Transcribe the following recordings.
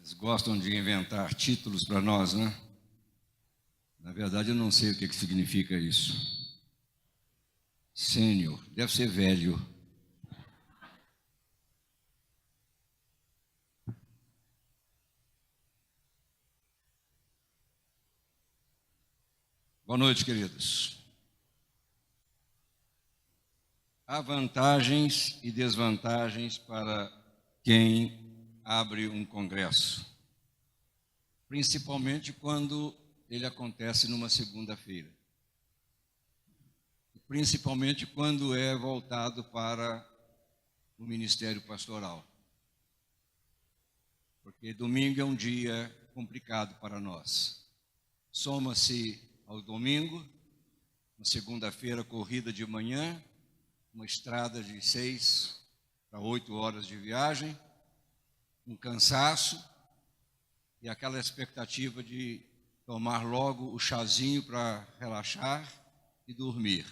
Eles gostam de inventar títulos para nós, né? Na verdade, eu não sei o que significa isso. Sênior, deve ser velho. Boa noite, queridos. Há vantagens e desvantagens para quem abre um congresso, principalmente quando ele acontece numa segunda-feira, principalmente quando é voltado para o ministério pastoral, porque domingo é um dia complicado para nós. Soma-se ao domingo, uma segunda-feira corrida de manhã, uma estrada de 6 a 8 horas de viagem, um cansaço e aquela expectativa de tomar logo o chazinho para relaxar e dormir.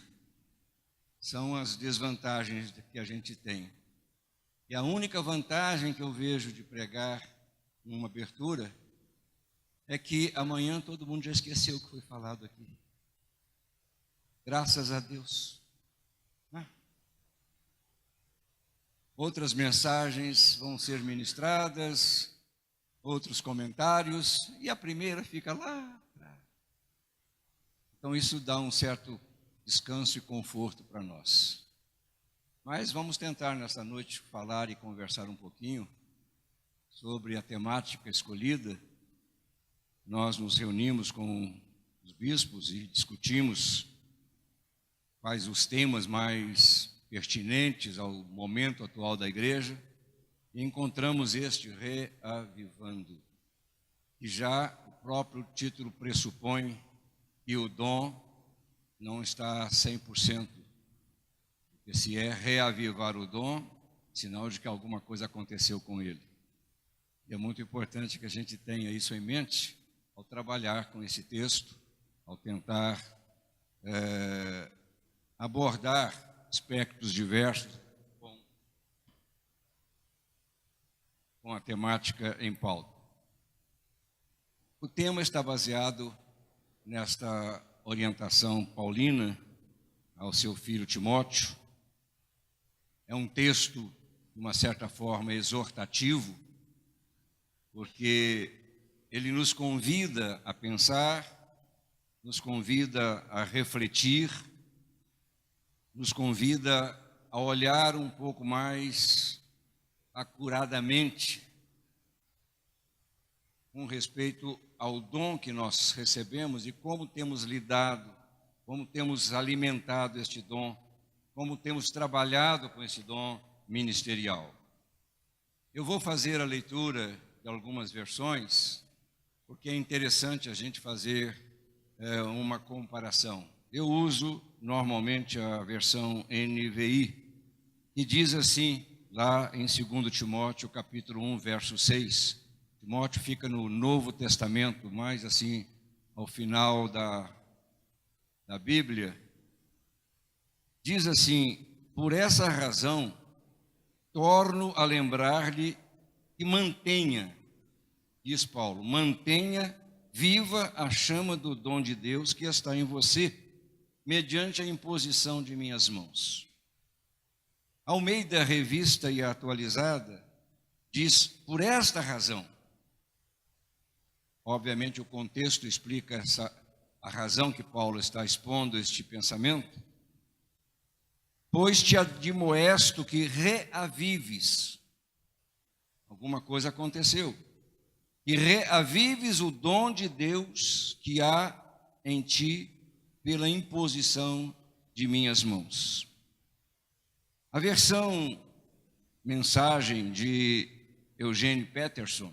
São as desvantagens que a gente tem. E a única vantagem que eu vejo de pregar numa abertura é que amanhã todo mundo já esqueceu o que foi falado aqui. Graças a Deus. Outras mensagens vão ser ministradas, outros comentários, e a primeira fica lá. Então isso dá um certo descanso e conforto para nós. Mas vamos tentar nessa noite falar e conversar um pouquinho sobre a temática escolhida. Nós nos reunimos com os bispos e discutimos quais os temas mais pertinentes ao momento atual da igreja, e encontramos este reavivando. E já o próprio título pressupõe que o dom não está 100%. Porque se é reavivar o dom, sinal de que alguma coisa aconteceu com ele. E é muito importante que a gente tenha isso em mente ao trabalhar com esse texto, ao tentar abordar aspectos diversos com a temática em pauta. O tema está baseado nesta orientação paulina ao seu filho Timóteo. É um texto, de uma certa forma, exortativo, porque ele nos convida a pensar, nos convida a refletir, nos convida a olhar um pouco mais acuradamente com respeito ao dom que nós recebemos e como temos lidado, como temos alimentado este dom, como temos trabalhado com esse dom ministerial. Eu vou fazer a leitura de algumas versões, porque é interessante a gente fazer uma comparação. Eu uso normalmente a versão NVI, que diz assim, lá em 2 Timóteo, capítulo 1, verso 6. Timóteo fica no Novo Testamento, mais assim, ao final da Bíblia. Diz assim: por essa razão, torno a lembrar-lhe que mantenha, diz Paulo, mantenha viva a chama do dom de Deus que está em você, mediante a imposição de minhas mãos. Almeida Revista e Atualizada diz, por esta razão. Obviamente o contexto explica a razão que Paulo está expondo este pensamento. Pois te admoesto que reavives. Alguma coisa aconteceu. E reavives o dom de Deus que há em ti pela imposição de minhas mãos. A versão mensagem de Eugênio Peterson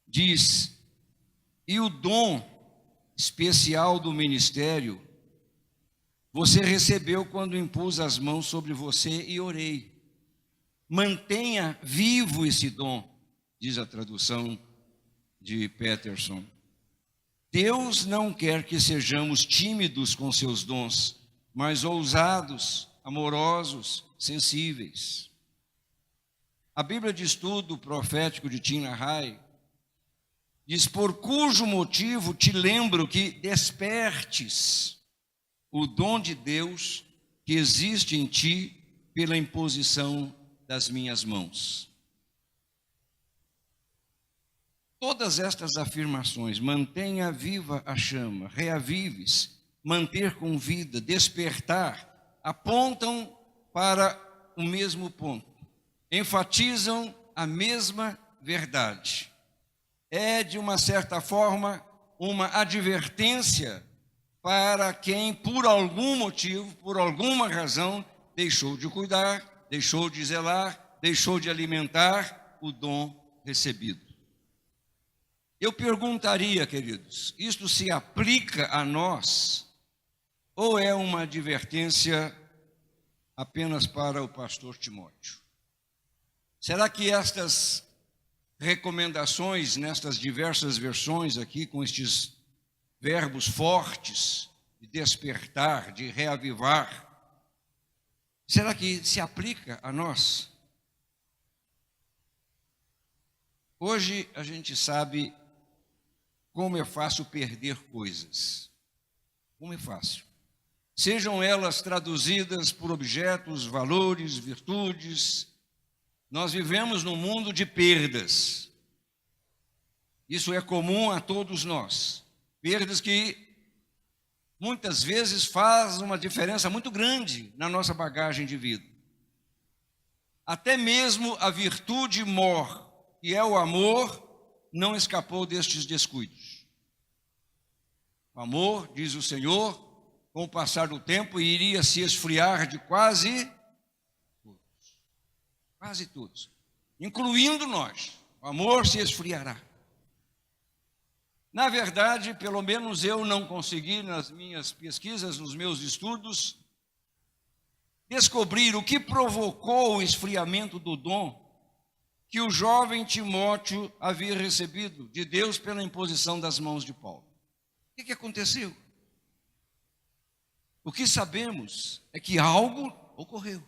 diz: e o dom especial do ministério você recebeu quando impus as mãos sobre você e orei. Mantenha vivo esse dom, diz a tradução de Peterson. Deus não quer que sejamos tímidos com seus dons, mas ousados, amorosos, sensíveis. A Bíblia de Estudo Profético de Tim LaHaye diz: por cujo motivo te lembro que despertes o dom de Deus que existe em ti pela imposição das minhas mãos. Todas estas afirmações, mantenha viva a chama, reavives, manter com vida, despertar, apontam para o mesmo ponto, enfatizam a mesma verdade. É, de uma certa forma, uma advertência para quem, por algum motivo, por alguma razão, deixou de cuidar, deixou de zelar, deixou de alimentar o dom recebido. Eu perguntaria, queridos, isto se aplica a nós ou é uma advertência apenas para o pastor Timóteo? Será que estas recomendações, nestas diversas versões aqui, com estes verbos fortes, de despertar, de reavivar, será que se aplica a nós? Hoje a gente sabe como é fácil perder coisas. Como é fácil. Sejam elas traduzidas por objetos, valores, virtudes. Nós vivemos num mundo de perdas. Isso é comum a todos nós. Perdas que muitas vezes fazem uma diferença muito grande na nossa bagagem de vida. Até mesmo a virtude mor, que é o amor, não escapou destes descuidos. O amor, diz o Senhor, com o passar do tempo, iria se esfriar de quase todos, incluindo nós. O amor se esfriará. Na verdade, pelo menos eu não consegui, nas minhas pesquisas, nos meus estudos, descobrir o que provocou o esfriamento do dom que o jovem Timóteo havia recebido de Deus pela imposição das mãos de Paulo. O que aconteceu? O que sabemos é que algo ocorreu.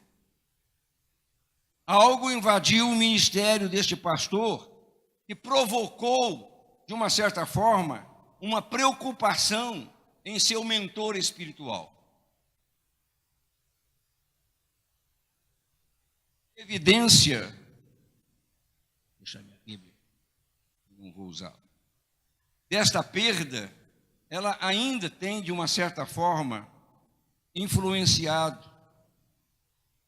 Algo invadiu o ministério deste pastor que provocou, de uma certa forma, uma preocupação em seu mentor espiritual. Evidência, deixa minha Bíblia, não vou usar. Desta perda, ela ainda tem, de uma certa forma, influenciado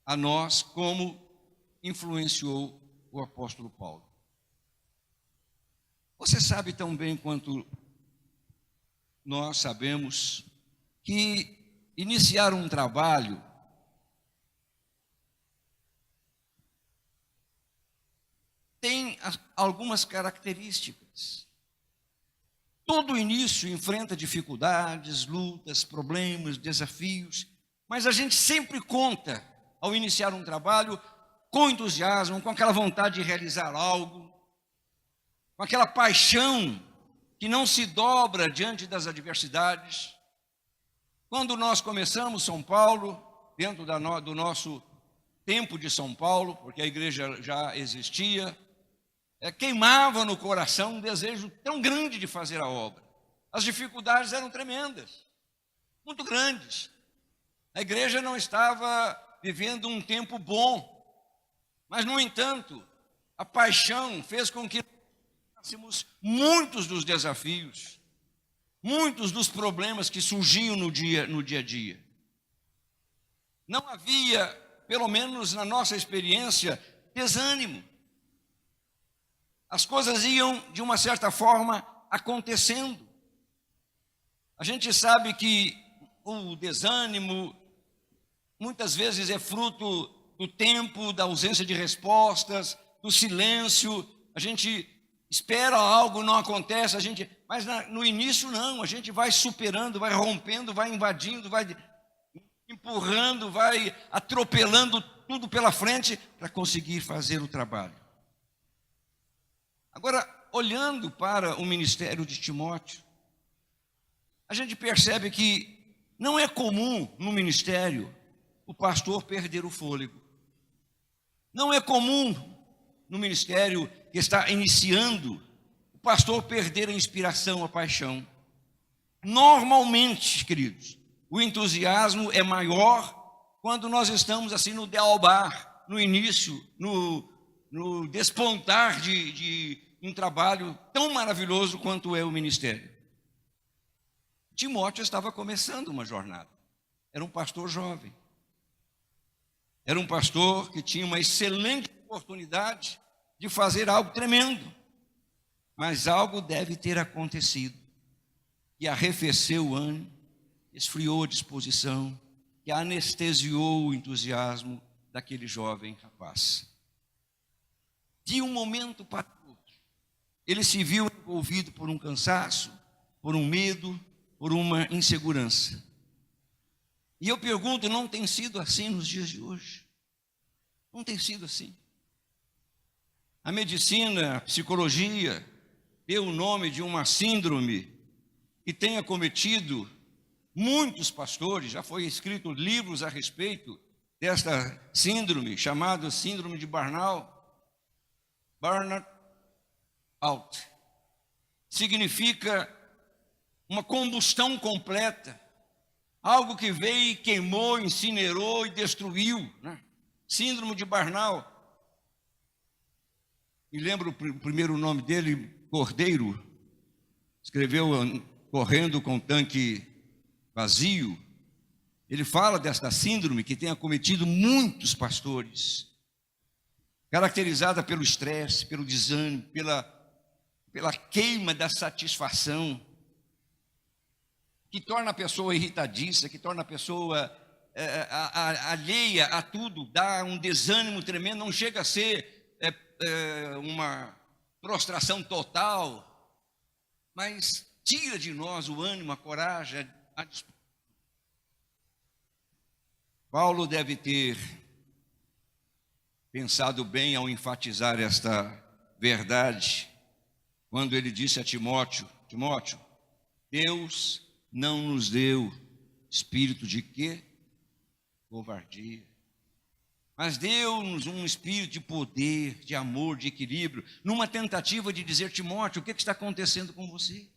a nós como influenciou o apóstolo Paulo. Você sabe tão bem quanto nós sabemos que iniciar um trabalho tem algumas características. Todo início enfrenta dificuldades, lutas, problemas, desafios, mas a gente sempre conta, ao iniciar um trabalho, com entusiasmo, com aquela vontade de realizar algo, com aquela paixão que não se dobra diante das adversidades. Quando nós começamos São Paulo, dentro do nosso tempo de São Paulo, porque a igreja já existia, queimava no coração um desejo tão grande de fazer a obra. As dificuldades eram tremendas, muito grandes. A igreja não estava vivendo um tempo bom, mas, no entanto, a paixão fez com que tivéssemos muitos dos desafios, muitos dos problemas que surgiam no dia a dia. Não havia, pelo menos na nossa experiência, desânimo. As coisas iam, de uma certa forma, acontecendo. A gente sabe que o desânimo muitas vezes é fruto do tempo, da ausência de respostas, do silêncio. A gente espera algo, não acontece, mas no início não, a gente vai superando, vai rompendo, vai invadindo, vai empurrando, vai atropelando tudo pela frente para conseguir fazer o trabalho. Agora, olhando para o ministério de Timóteo, a gente percebe que não é comum no ministério o pastor perder o fôlego. Não é comum no ministério que está iniciando, o pastor perder a inspiração, a paixão. Normalmente, queridos, o entusiasmo é maior quando nós estamos assim no dealbar, no início, no despontar de um trabalho tão maravilhoso quanto é o ministério. Timóteo estava começando uma jornada. Era um pastor jovem. Era um pastor que tinha uma excelente oportunidade de fazer algo tremendo. Mas algo deve ter acontecido que arrefeceu o ânimo, esfriou a disposição, que anestesiou o entusiasmo daquele jovem rapaz. De um momento para outro, ele se viu envolvido por um cansaço, por um medo, por uma insegurança. E eu pergunto, não tem sido assim nos dias de hoje? Não tem sido assim. A medicina, a psicologia, deu o nome de uma síndrome que tem acometido muitos pastores. Já foi escrito livros a respeito desta síndrome, chamada síndrome de burnout. Burnout out. Significa uma combustão completa. Algo que veio e queimou, incinerou e destruiu, né? Síndrome de burnout. Me lembro o primeiro nome dele, Cordeiro. Escreveu Correndo com Tanque Vazio. Ele fala desta síndrome que tem acometido muitos pastores, caracterizada pelo estresse, pelo desânimo, pela queima da satisfação, que torna a pessoa irritadiça, que torna a pessoa alheia a tudo, dá um desânimo tremendo, não chega a ser uma prostração total, mas tira de nós o ânimo, a coragem, a disposição. Paulo deve ter pensado bem ao enfatizar esta verdade, quando ele disse a Timóteo: Timóteo, Deus não nos deu espírito de quê? Covardia. Mas deu-nos um espírito de poder, de amor, de equilíbrio, numa tentativa de dizer: Timóteo, o que está acontecendo com você?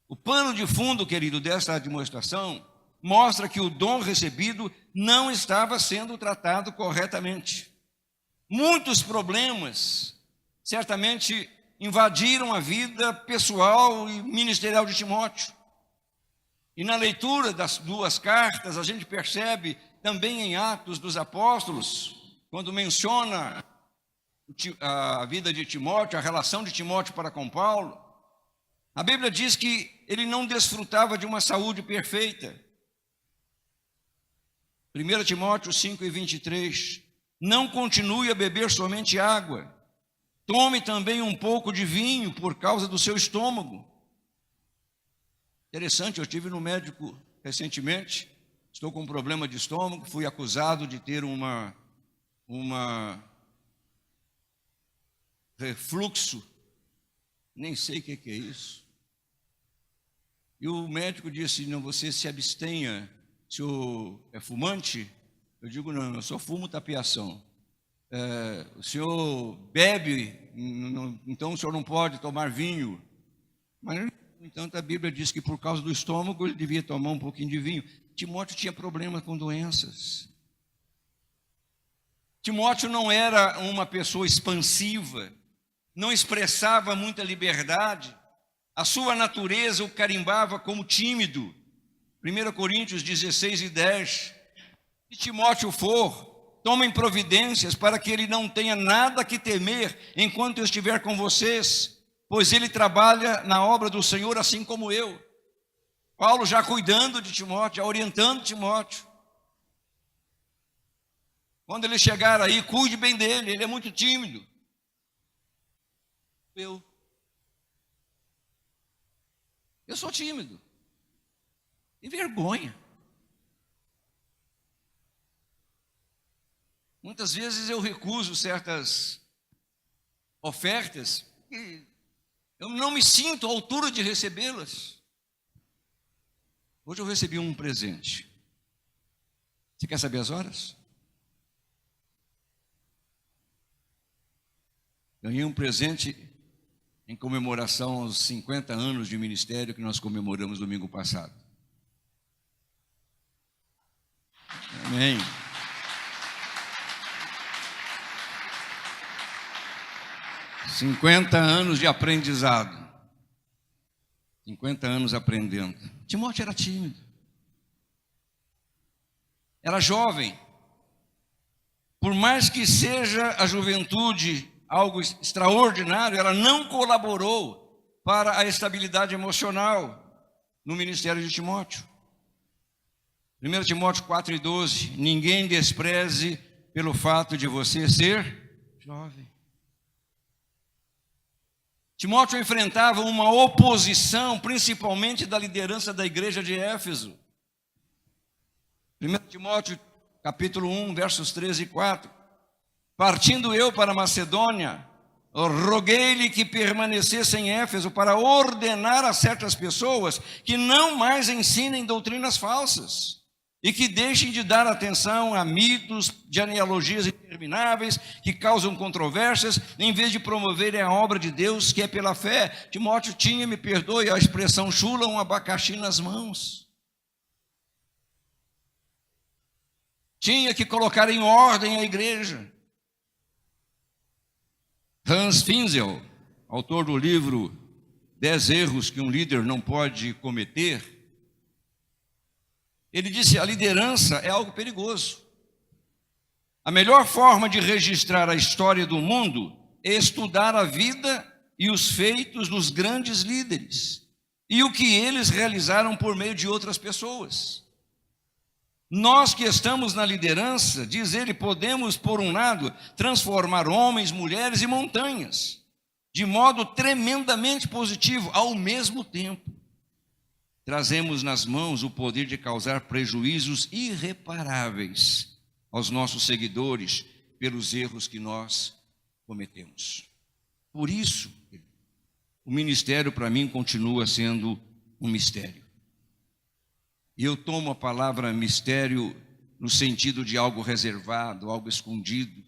O pano de fundo, querido, dessa demonstração mostra que o dom recebido não estava sendo tratado corretamente. Muitos problemas certamente invadiram a vida pessoal e ministerial de Timóteo. E na leitura das duas cartas, a gente percebe também em Atos dos Apóstolos, quando menciona a vida de Timóteo, a relação de Timóteo para com Paulo, a Bíblia diz que ele não desfrutava de uma saúde perfeita. 1 Timóteo 5:23, não continue a beber somente água, tome também um pouco de vinho por causa do seu estômago. Interessante, eu estive no médico recentemente, estou com um problema de estômago, fui acusado de ter uma refluxo, nem sei o que é isso. E o médico disse: não, você se abstenha, o senhor é fumante? Eu digo: não, eu só fumo tapiação. O senhor bebe, então o senhor não pode tomar vinho. Mas, no entanto, a Bíblia diz que por causa do estômago ele devia tomar um pouquinho de vinho. Timóteo tinha problema com doenças. Timóteo não era uma pessoa expansiva, não expressava muita liberdade. A sua natureza o carimbava como tímido. 1 Coríntios 16:10. Se Timóteo for, tomem providências para que ele não tenha nada que temer enquanto eu estiver com vocês, pois ele trabalha na obra do Senhor assim como eu. Paulo já cuidando de Timóteo, já orientando Timóteo. Quando ele chegar aí, cuide bem dele, ele é muito tímido. Eu sou tímido. E vergonha. Muitas vezes eu recuso certas ofertas e eu não me sinto à altura de recebê-las. Hoje eu recebi um presente. Você quer saber as horas? Ganhei um presente em comemoração aos 50 anos de ministério que nós comemoramos domingo passado. Amém. "50 anos de aprendizado. 50 anos aprendendo." Timóteo era tímido. Era jovem. Por mais que seja a juventude algo extraordinário, ela não colaborou para a estabilidade emocional no ministério de Timóteo. 1 Timóteo 4:12, ninguém despreze pelo fato de você ser jovem. Timóteo enfrentava uma oposição, principalmente da liderança da igreja de Éfeso. 1 Timóteo capítulo 1, versos 13 e 4. Partindo eu para Macedônia, roguei-lhe que permanecesse em Éfeso para ordenar a certas pessoas que não mais ensinem doutrinas falsas e que deixem de dar atenção a mitos, genealogias intermináveis que causam controvérsias, em vez de promoverem a obra de Deus que é pela fé. Timóteo tinha, me perdoe a expressão chula, um abacaxi nas mãos. Tinha que colocar em ordem a igreja. Hans Finzel, autor do livro 10 erros que um líder não pode cometer, ele disse: a liderança é algo perigoso. A melhor forma de registrar a história do mundo é estudar a vida e os feitos dos grandes líderes e o que eles realizaram por meio de outras pessoas. Nós que estamos na liderança, diz ele, podemos, por um lado, transformar homens, mulheres e montanhas, de modo tremendamente positivo. Ao mesmo tempo, trazemos nas mãos o poder de causar prejuízos irreparáveis aos nossos seguidores pelos erros que nós cometemos. Por isso, o ministério para mim continua sendo um mistério. E eu tomo a palavra mistério no sentido de algo reservado, algo escondido.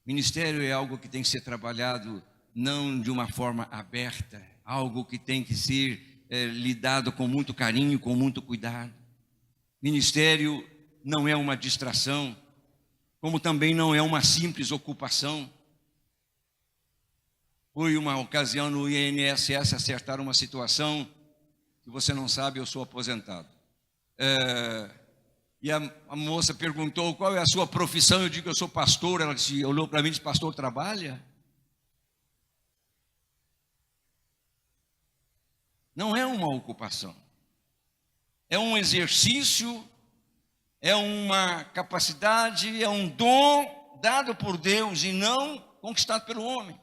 Ministério é algo que tem que ser trabalhado não de uma forma aberta, algo que tem que ser lidado com muito carinho, com muito cuidado. Ministério não é uma distração, como também não é uma simples ocupação. Foi uma ocasião no INSS acertar uma situação que você não sabe, eu sou aposentado. E a moça perguntou: qual é a sua profissão? Eu digo que eu sou pastor. Ela disse, olhou para mim e disse: pastor trabalha? Não é uma ocupação, é um exercício, é uma capacidade, é um dom dado por Deus e não conquistado pelo homem.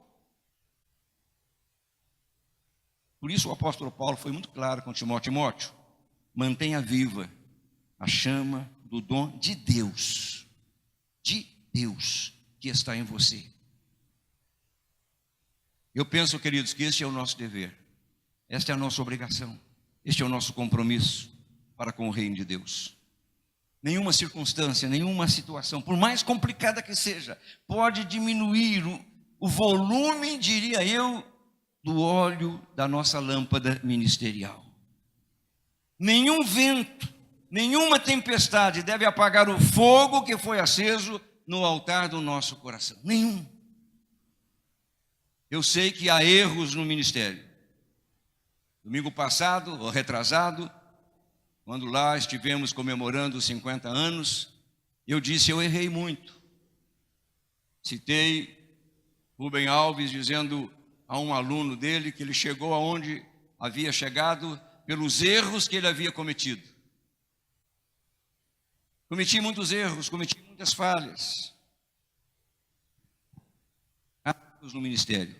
Por isso o apóstolo Paulo foi muito claro com Timóteo: Timóteo, mantenha viva a chama do dom de Deus que está em você. Eu penso, queridos, que este é o nosso dever, esta é a nossa obrigação, este é o nosso compromisso para com o reino de Deus. Nenhuma circunstância, nenhuma situação, por mais complicada que seja, pode diminuir o volume, diria eu, do óleo da nossa lâmpada ministerial. Nenhum vento, nenhuma tempestade deve apagar o fogo que foi aceso no altar do nosso coração. Nenhum. Eu sei que há erros no ministério. Domingo passado, ou retrasado, quando lá estivemos comemorando os 50 anos, eu disse: eu errei muito. Citei Rubem Alves dizendo a um aluno dele que ele chegou aonde havia chegado pelos erros que ele havia cometido. Cometi muitos erros, cometi muitas falhas. Há erros no ministério,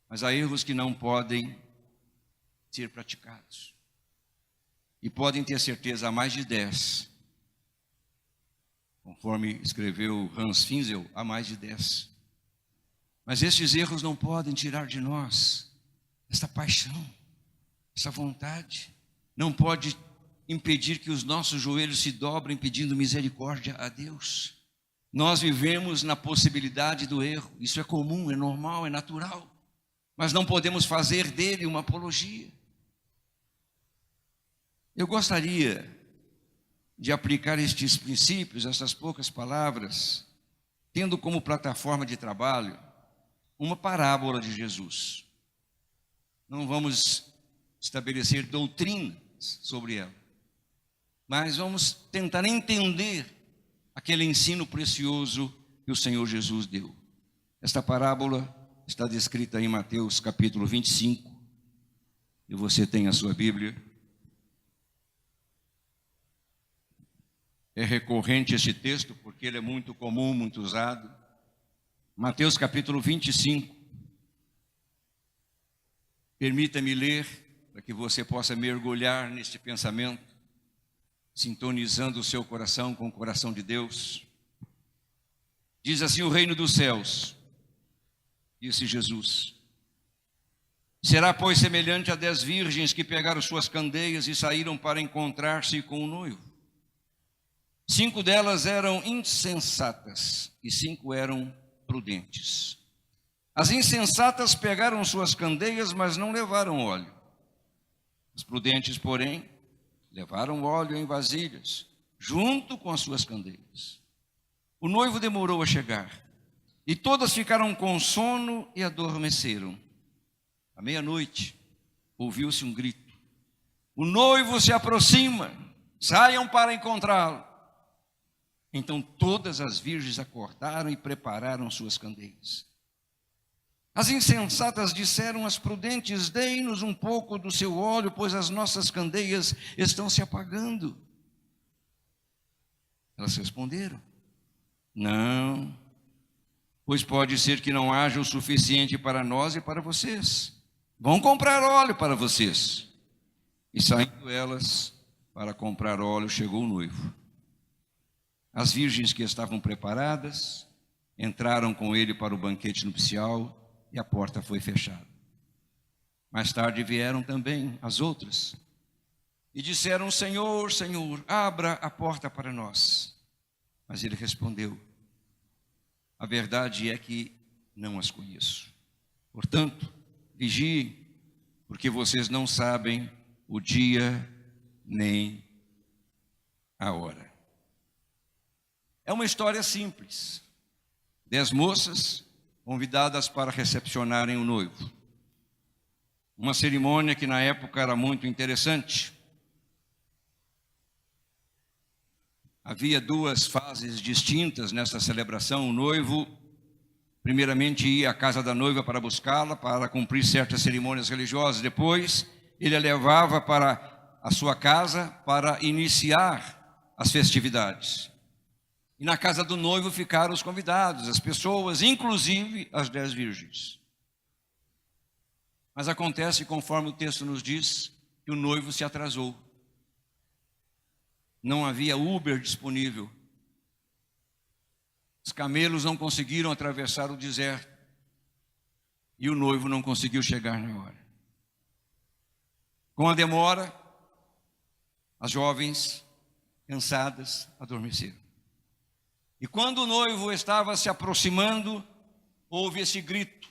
mas há erros que não podem ser praticados. E podem ter certeza, há mais de 10. Conforme escreveu Hans Finzel, há mais de 10. Mas estes erros não podem tirar de nós esta paixão, essa vontade. Não pode impedir que os nossos joelhos se dobrem pedindo misericórdia a Deus. Nós vivemos na possibilidade do erro. Isso é comum, é normal, é natural. Mas não podemos fazer dele uma apologia. Eu gostaria de aplicar estes princípios, essas poucas palavras, tendo como plataforma de trabalho uma parábola de Jesus. Não vamos estabelecer doutrinas sobre ela, mas vamos tentar entender aquele ensino precioso que o Senhor Jesus deu. Esta parábola está descrita em Mateus capítulo 25, e você tem a sua Bíblia. É recorrente esse texto, porque ele é muito comum, muito usado. Mateus capítulo 25. Permita-me ler, para que você possa mergulhar neste pensamento, sintonizando o seu coração com o coração de Deus. Diz assim: o reino dos céus, disse Jesus, será, pois, semelhante a 10 virgens que pegaram suas candeias e saíram para encontrar-se com o noivo. 5 delas eram insensatas e 5 eram prudentes. As insensatas pegaram suas candeias, mas não levaram óleo. As prudentes, porém, levaram óleo em vasilhas, junto com as suas candeias. O noivo demorou a chegar, e todas ficaram com sono e adormeceram. À meia-noite, ouviu-se um grito: o noivo se aproxima, saiam para encontrá-lo. Então todas as virgens acordaram e prepararam suas candeias. As insensatas disseram às prudentes: dei-nos um pouco do seu óleo, pois as nossas candeias estão se apagando. Elas responderam: não, pois pode ser que não haja o suficiente para nós e para vocês. Vão comprar óleo para vocês. E saindo elas para comprar óleo, chegou o noivo. As virgens que estavam preparadas entraram com ele para o banquete nupcial e a porta foi fechada. Mais tarde vieram também as outras e disseram: Senhor, Senhor, abra a porta para nós. Mas ele respondeu: a verdade é que não as conheço. Portanto, vigiem, porque vocês não sabem o dia nem a hora. É uma história simples. 10 moças convidadas para recepcionarem o noivo. Uma cerimônia que na época era muito interessante. Havia 2 fases distintas nessa celebração. O noivo, primeiramente, ia à casa da noiva para buscá-la, para cumprir certas cerimônias religiosas. Depois, ele a levava para a sua casa para iniciar as festividades. E na casa do noivo ficaram os convidados, as pessoas, inclusive as 10 virgens. Mas acontece, conforme o texto nos diz, que o noivo se atrasou. Não havia Uber disponível. Os camelos não conseguiram atravessar o deserto. E o noivo não conseguiu chegar na hora. Com a demora, as jovens, cansadas, adormeceram. E quando o noivo estava se aproximando, houve esse grito: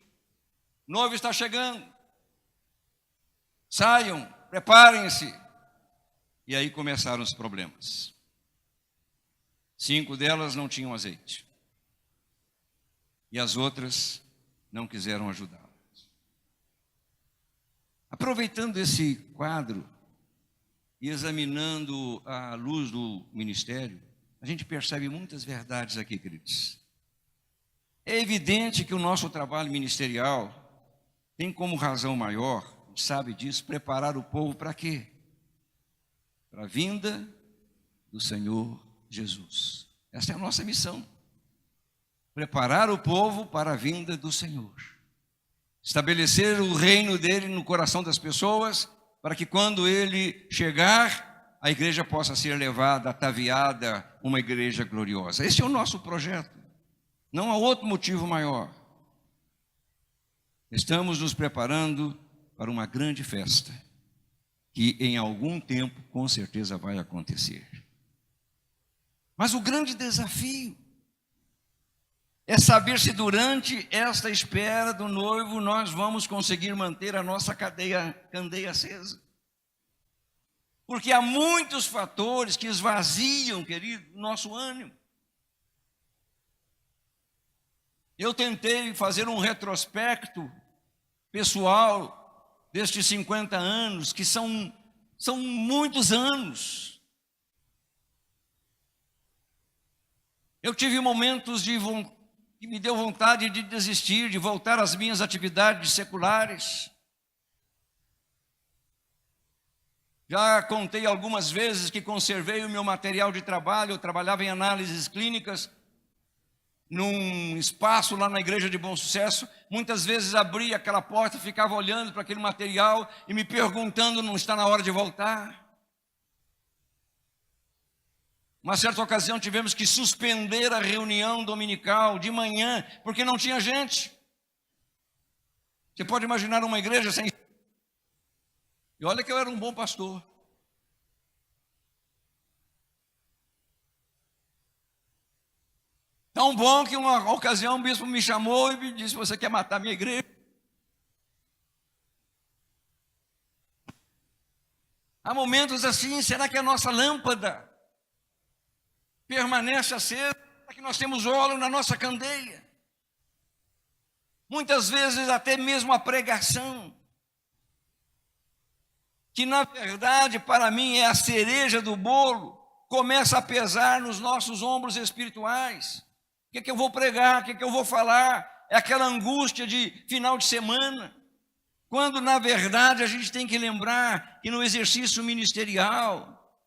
o noivo está chegando, saiam, preparem-se. E aí começaram os problemas. 5 delas não tinham azeite, e as outras não quiseram ajudá-las. Aproveitando esse quadro e examinando à luz do ministério, a gente percebe muitas verdades aqui, queridos. É evidente que o nosso trabalho ministerial tem como razão maior, a gente sabe disso, preparar o povo para quê? Para a vinda do Senhor Jesus. Essa é a nossa missão. Preparar o povo para a vinda do Senhor. Estabelecer o reino dele no coração das pessoas, para que quando ele chegar, a igreja possa ser levada, ataviada, uma igreja gloriosa. Esse é o nosso projeto. Não há outro motivo maior. Estamos nos preparando para uma grande festa, que em algum tempo, com certeza, vai acontecer. Mas o grande desafio é saber se durante esta espera do noivo nós vamos conseguir manter a nossa candeia acesa. Porque há muitos fatores que esvaziam, querido, nosso ânimo. Eu tentei fazer um retrospecto pessoal destes 50 anos, que são muitos anos. Eu tive momentos que me deu vontade de desistir, de voltar às minhas atividades seculares. Já contei algumas vezes que conservei o meu material de trabalho. Eu trabalhava em análises clínicas, num espaço lá na igreja de Bom Sucesso. Muitas vezes abria aquela porta, ficava olhando para aquele material e me perguntando, não está na hora de voltar? Uma certa ocasião tivemos que suspender a reunião dominical de manhã, porque não tinha gente. Você pode imaginar uma igreja sem... E olha que eu era um bom pastor. Tão bom que uma ocasião o bispo me chamou e me disse: você quer matar minha igreja? Há momentos assim, será que a nossa lâmpada permanece acesa? Será que nós temos óleo na nossa candeia? Muitas vezes até mesmo a pregação, que na verdade para mim é a cereja do bolo, começa a pesar nos nossos ombros espirituais. O que eu vou pregar? O que eu vou falar? É aquela angústia de final de semana. Quando, na verdade, a gente tem que lembrar que no exercício ministerial,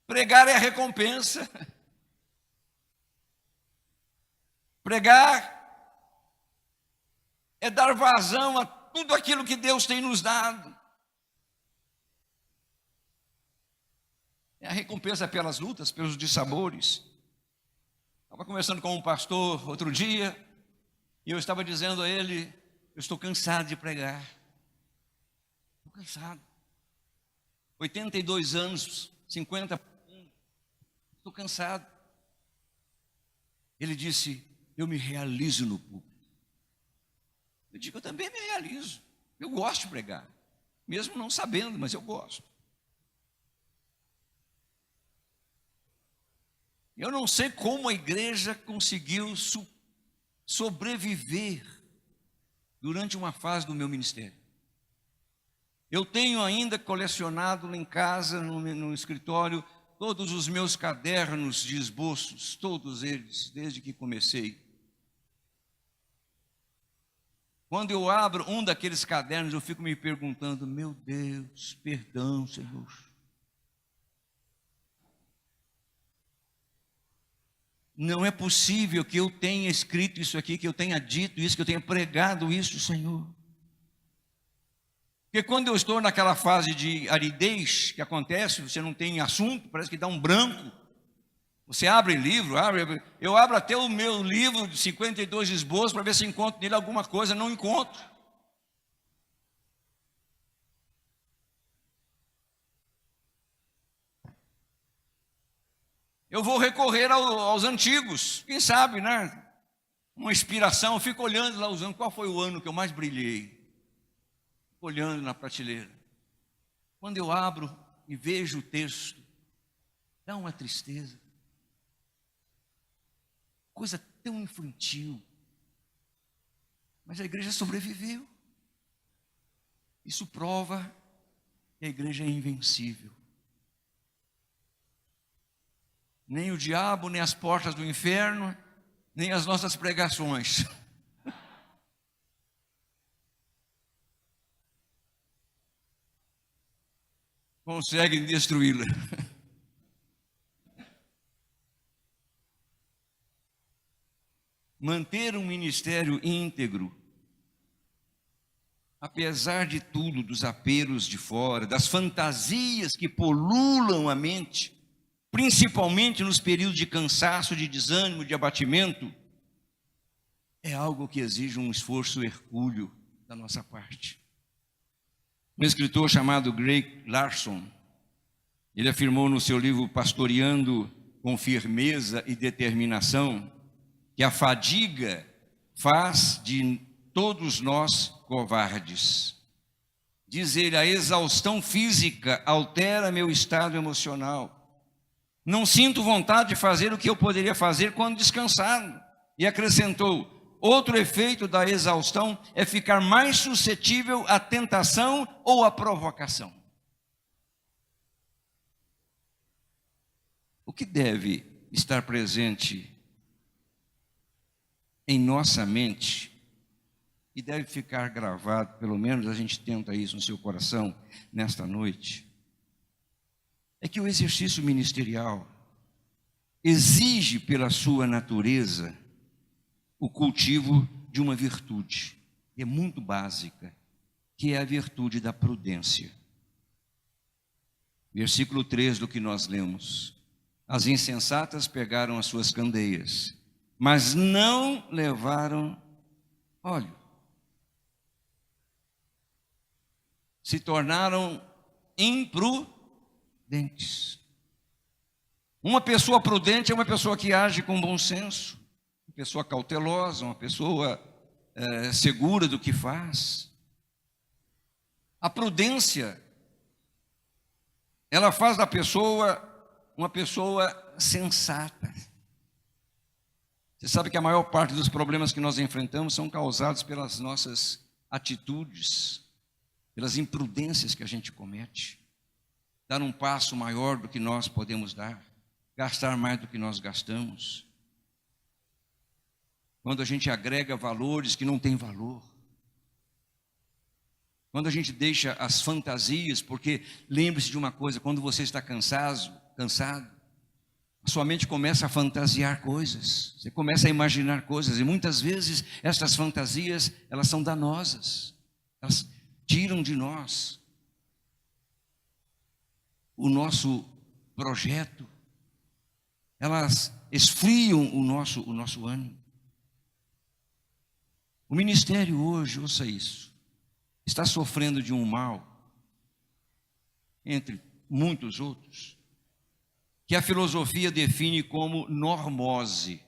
pregar é a recompensa. Pregar é dar vazão a tudo aquilo que Deus tem nos dado. É a recompensa pelas lutas, pelos dissabores. Estava conversando com um pastor outro dia, e eu estava dizendo a ele: eu estou cansado de pregar. Estou cansado. 82 anos, 50 anos, estou cansado. Ele disse: eu me realizo no púlpito. Eu digo: eu também me realizo. Eu gosto de pregar, mesmo não sabendo, mas eu gosto. Eu não sei como a igreja conseguiu sobreviver durante uma fase do meu ministério. Eu tenho ainda colecionado lá em casa, no escritório, todos os meus cadernos de esboços, todos eles, desde que comecei. Quando eu abro um daqueles cadernos, eu fico me perguntando: meu Deus, perdão, Senhor. Não é possível que eu tenha escrito isso aqui, que eu tenha dito isso, que eu tenha pregado isso, Senhor. Porque quando eu estou naquela fase de aridez que acontece, você não tem assunto, parece que dá um branco. Você abre livro, eu abro até o meu livro de 52 esboços para ver se encontro nele alguma coisa, não encontro. Eu vou recorrer aos antigos, quem sabe, né? Uma inspiração, eu fico olhando lá, usando qual foi o ano que eu mais brilhei. Fico olhando na prateleira. Quando eu abro e vejo o texto, dá uma tristeza. Coisa tão infantil. Mas a igreja sobreviveu. Isso prova que a igreja é invencível. Nem o diabo, nem as portas do inferno, nem as nossas pregações. Conseguem destruí-la. Manter um ministério íntegro, apesar de tudo, dos apelos de fora, das fantasias que polulam a mente, principalmente nos períodos de cansaço, de desânimo, de abatimento, é algo que exige um esforço hercúleo da nossa parte. Um escritor chamado Greg Larson, ele afirmou no seu livro Pastoreando com Firmeza e Determinação, que a fadiga faz de todos nós covardes. Diz ele, a exaustão física altera meu estado emocional. Não sinto vontade de fazer o que eu poderia fazer quando descansado. E acrescentou, outro efeito da exaustão é ficar mais suscetível à tentação ou à provocação. O que deve estar presente em nossa mente, e deve ficar gravado, pelo menos a gente tenta isso no seu coração nesta noite, é que o exercício ministerial exige pela sua natureza o cultivo de uma virtude, que é muito básica, que é a virtude da prudência. Versículo 3 do que nós lemos. As insensatas pegaram as suas candeias, mas não levaram óleo. Se tornaram imprudentes. Uma pessoa prudente é uma pessoa que age com bom senso, uma pessoa cautelosa, uma pessoa segura do que faz. A prudência, ela faz da pessoa uma pessoa sensata. Você sabe que a maior parte dos problemas que nós enfrentamos são causados pelas nossas atitudes, pelas imprudências que a gente comete. Dar um passo maior do que nós podemos dar, gastar mais do que nós gastamos. Quando a gente agrega valores que não têm valor. Quando a gente deixa as fantasias, porque lembre-se de uma coisa, quando você está cansado, a sua mente começa a fantasiar coisas, você começa a imaginar coisas, e muitas vezes essas fantasias, elas são danosas, elas tiram de nós o nosso projeto, elas esfriam o nosso ânimo. O ministério hoje, ouça isso, está sofrendo de um mal, entre muitos outros, que a filosofia define como normose.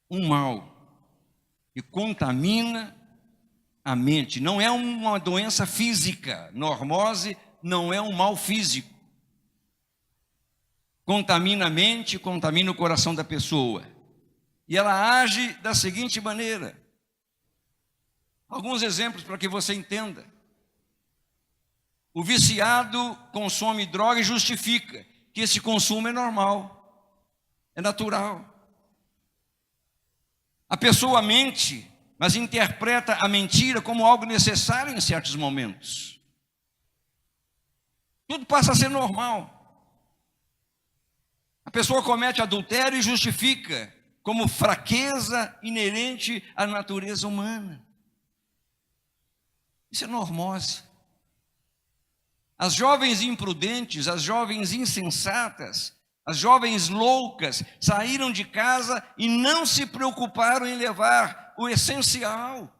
Um mal que contamina a mente. Não é uma doença física. Normose não é um mal físico. Contamina a mente, contamina o coração da pessoa. E ela age da seguinte maneira. Alguns exemplos para que você entenda. O viciado consome droga e justifica que esse consumo é normal, é natural. A pessoa mente, mas interpreta a mentira como algo necessário em certos momentos. Tudo passa a ser normal. A pessoa comete adultério e justifica como fraqueza inerente à natureza humana. Isso é normose. As jovens imprudentes, as jovens insensatas, as jovens loucas saíram de casa e não se preocuparam em levar o essencial.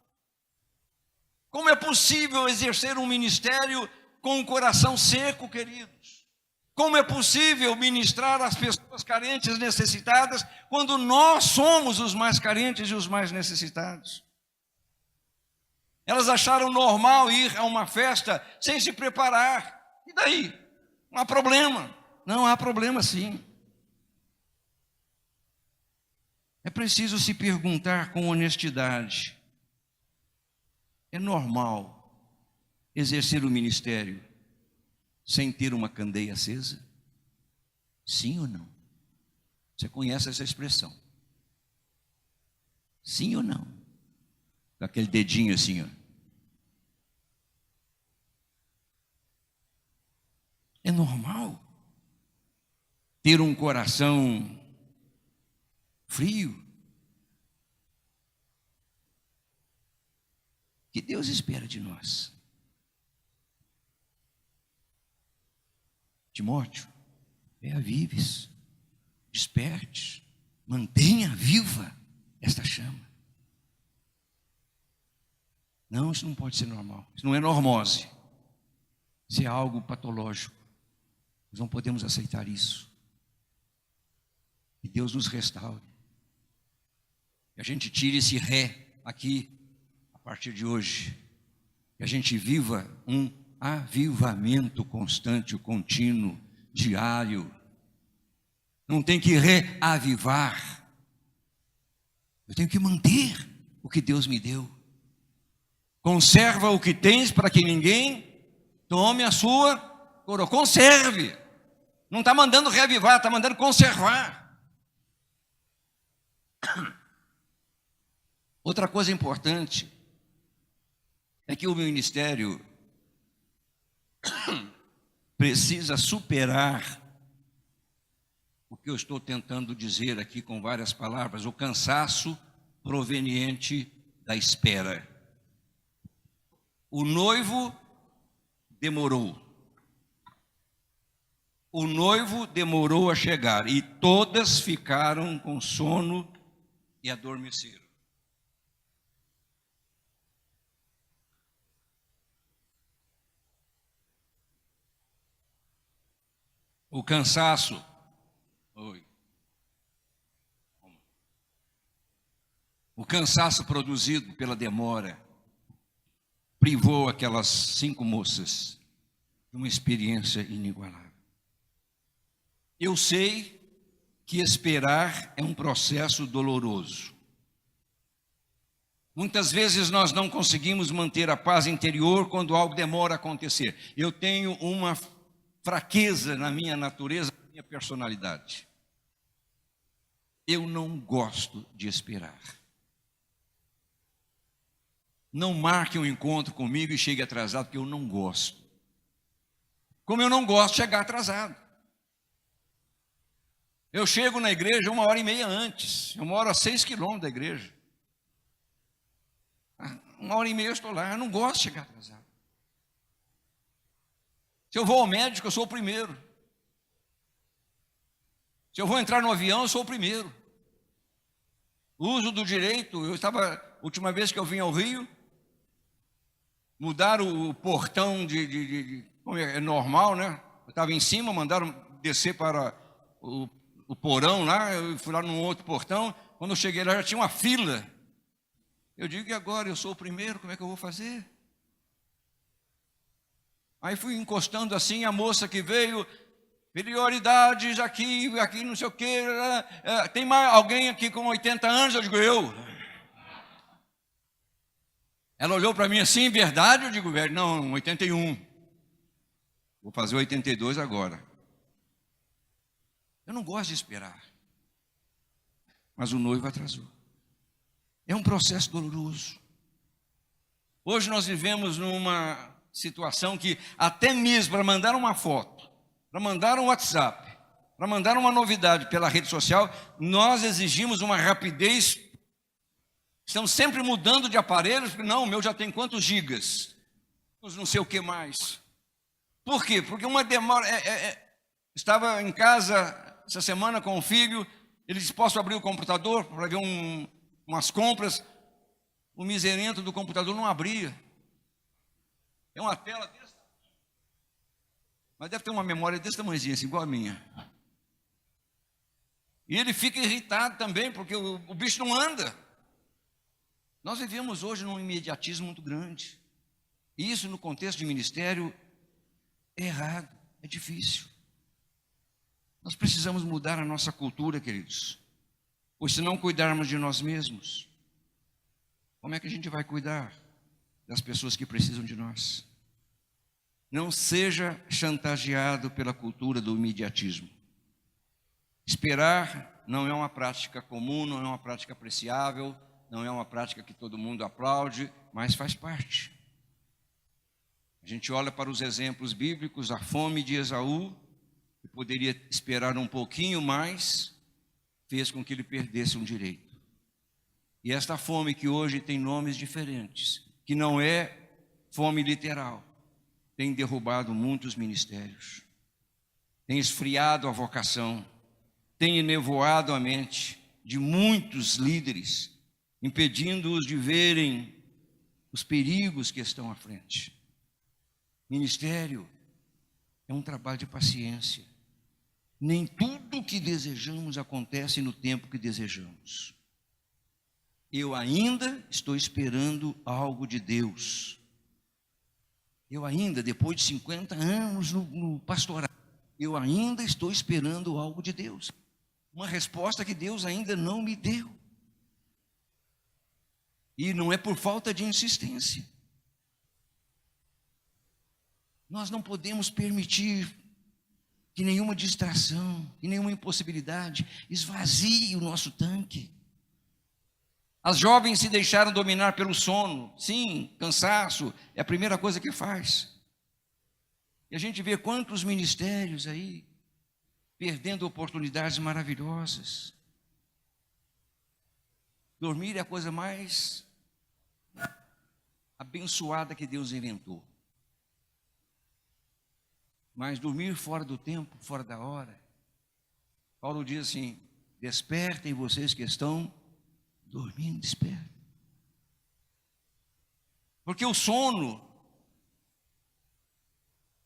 Como é possível exercer um ministério com o coração seco, queridos? Como é possível ministrar às pessoas carentes e necessitadas quando nós somos os mais carentes e os mais necessitados? Elas acharam normal ir a uma festa sem se preparar. E daí? Não há problema. Não há problema sim. É preciso se perguntar com honestidade. É normal exercer o ministério sem ter uma candeia acesa? Sim ou não? Você conhece essa expressão? Sim ou não? Com aquele dedinho assim, ó. É normal ter um coração frio? O que Deus espera de nós? Timóteo, avives, desperte, mantenha viva esta chama. Não, isso não pode ser normal. Isso não é normose. Isso é algo patológico. Nós não podemos aceitar isso. Que Deus nos restaure. Que a gente tire esse ré aqui, a partir de hoje. Que a gente viva um avivamento constante, contínuo, diário. Não tem que reavivar. Eu tenho que manter o que Deus me deu. Conserva o que tens para que ninguém tome a sua coroa. Conserve. Não está mandando reavivar, está mandando conservar. Outra coisa importante é que o ministério precisa superar o que eu estou tentando dizer aqui com várias palavras, o cansaço proveniente da espera. O noivo demorou. O noivo demorou a chegar e todas ficaram com sono e adormeceram. O cansaço. O cansaço produzido pela demora privou aquelas 5 moças de uma experiência inigualável. Eu sei que esperar é um processo doloroso. Muitas vezes nós não conseguimos manter a paz interior quando algo demora a acontecer. Eu tenho uma fraqueza na minha natureza, na minha personalidade. Eu não gosto de esperar. Não marque um encontro comigo e chegue atrasado, porque eu não gosto. Como eu não gosto de chegar atrasado. Eu chego na igreja 1h30 antes. Eu moro a 6 quilômetros da igreja. 1h30 eu estou lá. Eu não gosto de chegar atrasado. Se eu vou ao médico, eu sou o primeiro. Se eu vou entrar no avião, eu sou o primeiro. O uso do direito, última vez que eu vim ao Rio, mudaram o portão como é normal, né? Eu estava em cima, mandaram descer para o porão lá, eu fui lá num outro portão. Quando eu cheguei lá, já tinha uma fila. Eu digo, e agora? Eu sou o primeiro, como é que eu vou fazer? Aí fui encostando assim, a moça que veio, prioridades aqui não sei o quê. Tem mais alguém aqui com 80 anos? Eu digo, eu. Ela olhou para mim assim, verdade? Eu digo, velho, não, 81. Vou fazer 82 agora. Eu não gosto de esperar. Mas o noivo atrasou. É um processo doloroso. Hoje nós vivemos numa situação que até mesmo para mandar uma foto, para mandar um WhatsApp, para mandar uma novidade pela rede social, nós exigimos uma rapidez. Estamos sempre mudando de aparelhos, porque não, o meu já tem quantos gigas? Não sei o que mais. Por quê? Porque uma demora. Estava em casa essa semana com o filho, ele disse, posso abrir o computador para ver umas compras? O miserento do computador não abria. É uma tela desse tamanho. Mas deve ter uma memória desse tamanhozinho, assim, igual a minha. E ele fica irritado também, porque o bicho não anda. Nós vivemos hoje num imediatismo muito grande. E isso, no contexto de ministério, é errado, é difícil. Nós precisamos mudar a nossa cultura, queridos. Pois se não cuidarmos de nós mesmos, como é que a gente vai cuidar das pessoas que precisam de nós? Não seja chantageado pela cultura do imediatismo. Esperar não é uma prática comum, não é uma prática apreciável, não é uma prática que todo mundo aplaude, mas faz parte. A gente olha para os exemplos bíblicos, a fome de Esaú, que poderia esperar um pouquinho mais, fez com que ele perdesse um direito. E esta fome que hoje tem nomes diferentes, que não é fome literal, tem derrubado muitos ministérios, tem esfriado a vocação, tem enevoado a mente de muitos líderes, impedindo-os de verem os perigos que estão à frente. Ministério é um trabalho de paciência. Nem tudo o que desejamos acontece no tempo que desejamos. Eu ainda estou esperando algo de Deus. Eu ainda, depois de 50 anos no pastorado, eu ainda estou esperando algo de Deus. Uma resposta que Deus ainda não me deu. E não é por falta de insistência. Nós não podemos permitir que nenhuma distração, que nenhuma impossibilidade esvazie o nosso tanque. As jovens se deixaram dominar pelo sono. Sim, cansaço é a primeira coisa que faz. E a gente vê quantos ministérios aí perdendo oportunidades maravilhosas. Dormir é a coisa mais abençoada que Deus inventou. Mas dormir fora do tempo, fora da hora. Paulo diz assim: despertem vocês que estão dormindo, despertem. Porque o sono,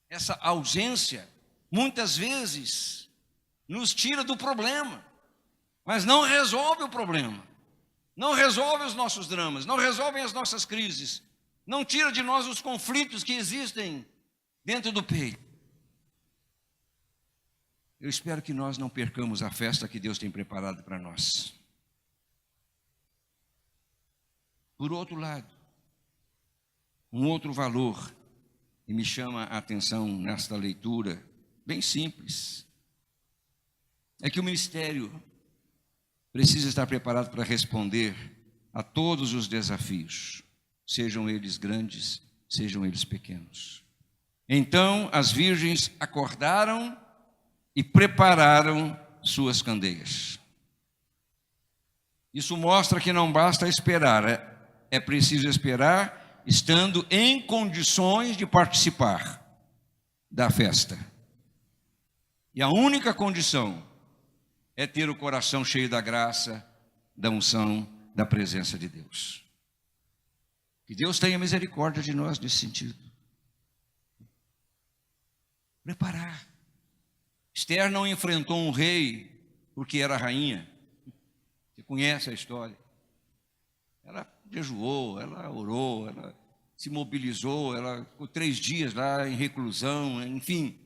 essa ausência, muitas vezes nos tira do problema, mas não resolve o problema, não resolve os nossos dramas, não resolve as nossas crises, não tira de nós os conflitos que existem dentro do peito. Eu espero que nós não percamos a festa que Deus tem preparado para nós. Por outro lado, um outro valor que me chama a atenção nesta leitura, bem simples, é que o ministério precisa estar preparado para responder a todos os desafios, sejam eles grandes, sejam eles pequenos. Então as virgens acordaram e prepararam suas candeias. Isso mostra que não basta esperar, é preciso esperar estando em condições de participar da festa. E a única condição é ter o coração cheio da graça, da unção, da presença de Deus. Que Deus tenha misericórdia de nós nesse sentido. Preparar. Esther não enfrentou um rei porque era rainha. Você conhece a história. Ela jejuou, ela orou, ela se mobilizou, ela ficou 3 dias lá em reclusão, enfim.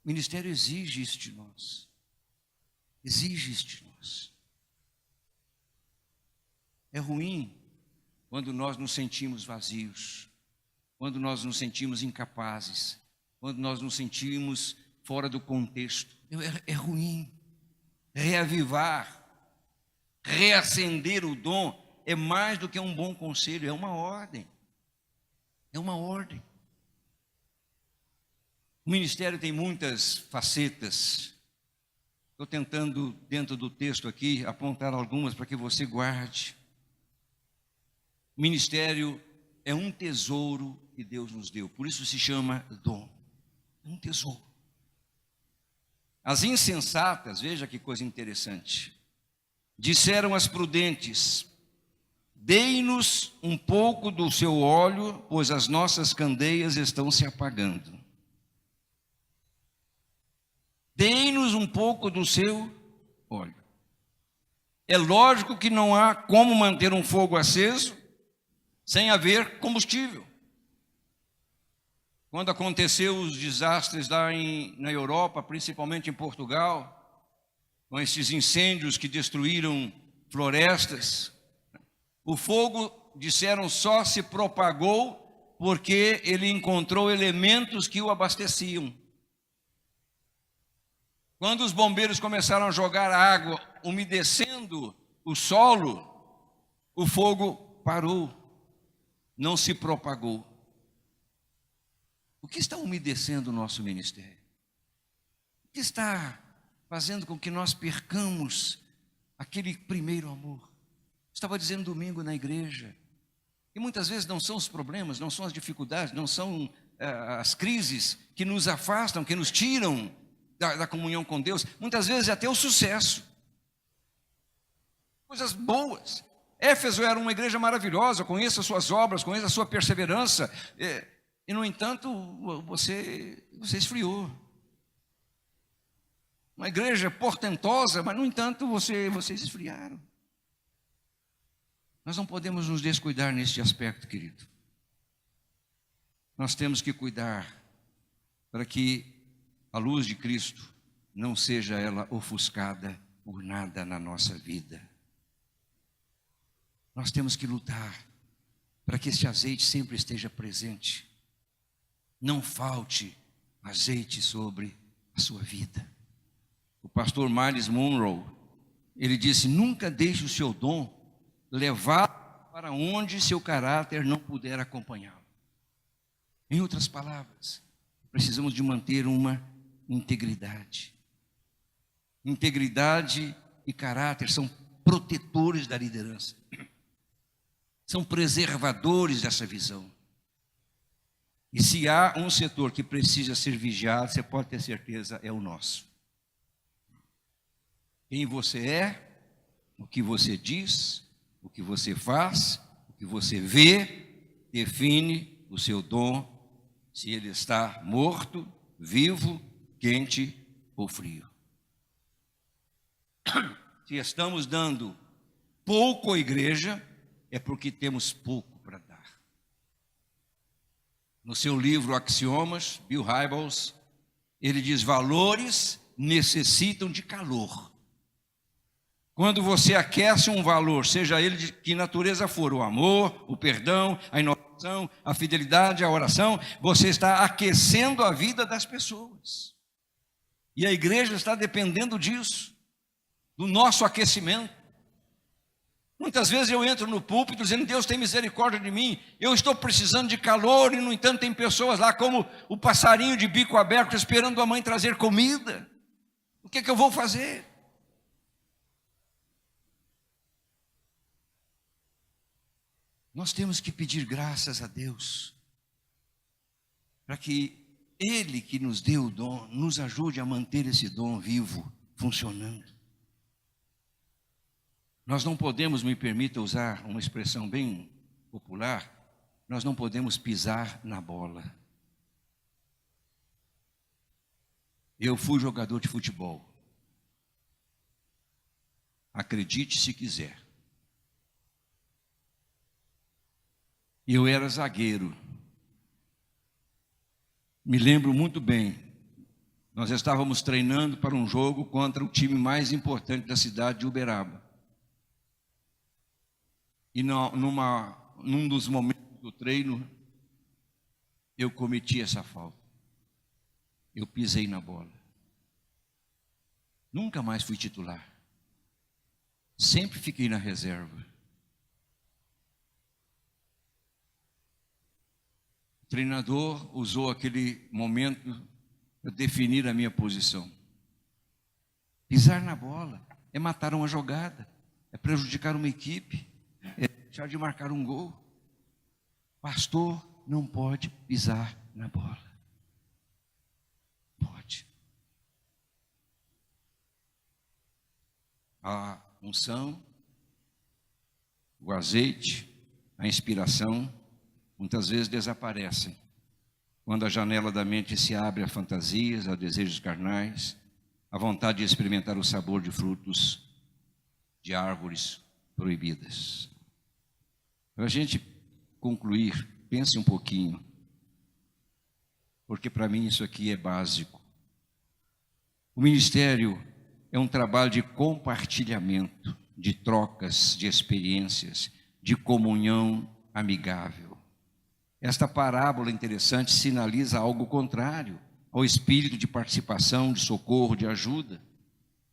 O ministério exige isso de nós. Exige isso de nós. É ruim quando nós nos sentimos vazios, quando nós nos sentimos incapazes, quando nós nos sentimos fora do contexto. É ruim. Reavivar, reacender o dom é mais do que um bom conselho, é uma ordem. É uma ordem. O ministério tem muitas facetas. Estou tentando, dentro do texto aqui, apontar algumas para que você guarde. O ministério é um tesouro que Deus nos deu, por isso se chama dom. É um tesouro. As insensatas, veja que coisa interessante, disseram às prudentes: dei-nos um pouco do seu óleo, pois as nossas candeias estão se apagando. Dei-nos um pouco do seu óleo. É lógico que não há como manter um fogo aceso sem haver combustível. Quando aconteceu os desastres lá na Europa, principalmente em Portugal, com esses incêndios que destruíram florestas, o fogo, disseram, só se propagou porque ele encontrou elementos que o abasteciam. Quando os bombeiros começaram a jogar água, umedecendo o solo, o fogo parou, não se propagou. O que está umedecendo o nosso ministério? O que está fazendo com que nós percamos aquele primeiro amor? Estava dizendo domingo na igreja, e muitas vezes não são os problemas, não são as dificuldades, não são as crises que nos afastam, que nos tiram da comunhão com Deus, muitas vezes é até o sucesso, coisas boas. Éfeso era uma igreja maravilhosa, conheço as suas obras, conheço a sua perseverança, e no entanto você esfriou. Uma igreja portentosa, mas no entanto vocês esfriaram. Nós não podemos nos descuidar neste aspecto, querido. Nós temos que cuidar para que a luz de Cristo não seja ela ofuscada por nada na nossa vida. Nós temos que lutar para que este azeite sempre esteja presente. Não falte azeite sobre a sua vida. O pastor Miles Monroe, ele disse: nunca deixe o seu dom levar para onde seu caráter não puder acompanhá-lo. Em outras palavras, precisamos de manter uma integridade. Integridade e caráter são protetores da liderança. São preservadores dessa visão. E se há um setor que precisa ser vigiado, você pode ter certeza, é o nosso. Quem você é, o que você diz, o que você faz, o que você vê, define o seu dom, se ele está morto, vivo, quente ou frio. Se estamos dando pouco à igreja, é porque temos pouco para dar. No seu livro Axiomas, Bill Hybels, ele diz: valores necessitam de calor. Quando você aquece um valor, seja ele de que natureza for, o amor, o perdão, a inovação, a fidelidade, a oração, você está aquecendo a vida das pessoas. E a igreja está dependendo disso, do nosso aquecimento. Muitas vezes eu entro no púlpito dizendo: Deus tem misericórdia de mim, eu estou precisando de calor, e no entanto tem pessoas lá como o passarinho de bico aberto esperando a mãe trazer comida. O que é que eu vou fazer? Nós temos que pedir graças a Deus, para que Ele que nos deu o dom, nos ajude a manter esse dom vivo, funcionando. Nós não podemos, me permita usar uma expressão bem popular, nós não podemos pisar na bola. Eu fui jogador de futebol. Acredite se quiser. Eu era zagueiro. Me lembro muito bem. Nós estávamos treinando para um jogo contra o time mais importante da cidade de Uberaba. E num dos momentos do treino, eu cometi essa falta. Eu pisei na bola. Nunca mais fui titular. Sempre fiquei na reserva. O treinador usou aquele momento para definir a minha posição. Pisar na bola é matar uma jogada, é prejudicar uma equipe, é deixar de marcar um gol. Pastor não pode pisar na bola. Pode. A unção, o azeite, a inspiração, muitas vezes desaparecem quando a janela da mente se abre a fantasias, a desejos carnais, a vontade de experimentar o sabor de frutos de árvores proibidas. Para a gente concluir, pense um pouquinho, porque para mim isso aqui é básico. O ministério é um trabalho de compartilhamento, de trocas de experiências, de comunhão amigável. Esta parábola interessante sinaliza algo contrário ao espírito de participação, de socorro, de ajuda.